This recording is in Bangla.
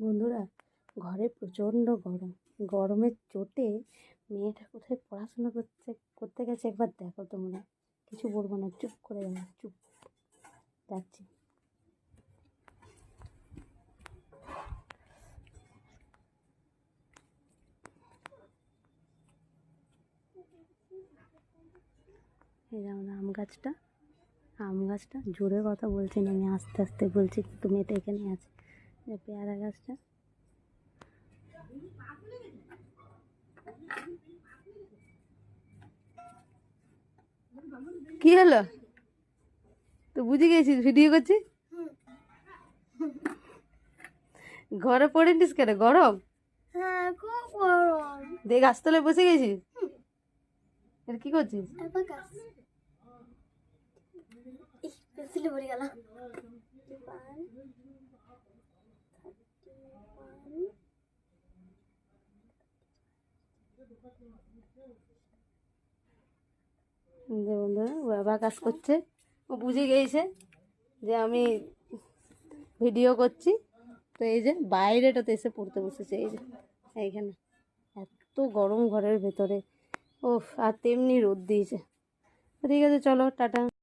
বন্ধুরা, ঘরে প্রচণ্ড গরম। গরমের চোটে মেয়েটা কোথায় পড়াশোনা করতে গেছে একবার দেখো তোমরা। কিছু বলবো না, চুপ করে যাবো, চুপ। যাচ্ছি। এই যেমন আম গাছটা জোরে কথা বলছি না, আমি আস্তে আস্তে বলছি, কিন্তু মেয়েটা এখানে আছে। পেয়ারা গাছটা, কি হলো? তো বুঝে গেছিস ভিডিও করছি? ঘরে পড়ে নিস কেন? গরম? হ্যাঁ, খুব গরম। দেখ গাছতলায় বসে গেছিস, এটা কি করছিস? পেন্সিলে পড়ে গেল। বন্ধুরা, বাবা কাজ করছে, ও বুঝে গিয়েছে যে আমি ভিডিও করছি। তো এই যে বাইরেটাতে এসে পড়তে বসেছে, এই যে এইখানে এত গরম ঘরের ভেতরে, ও আর তেমনি রোদ দিয়েছে। ঠিক আছে, চলো টাটা।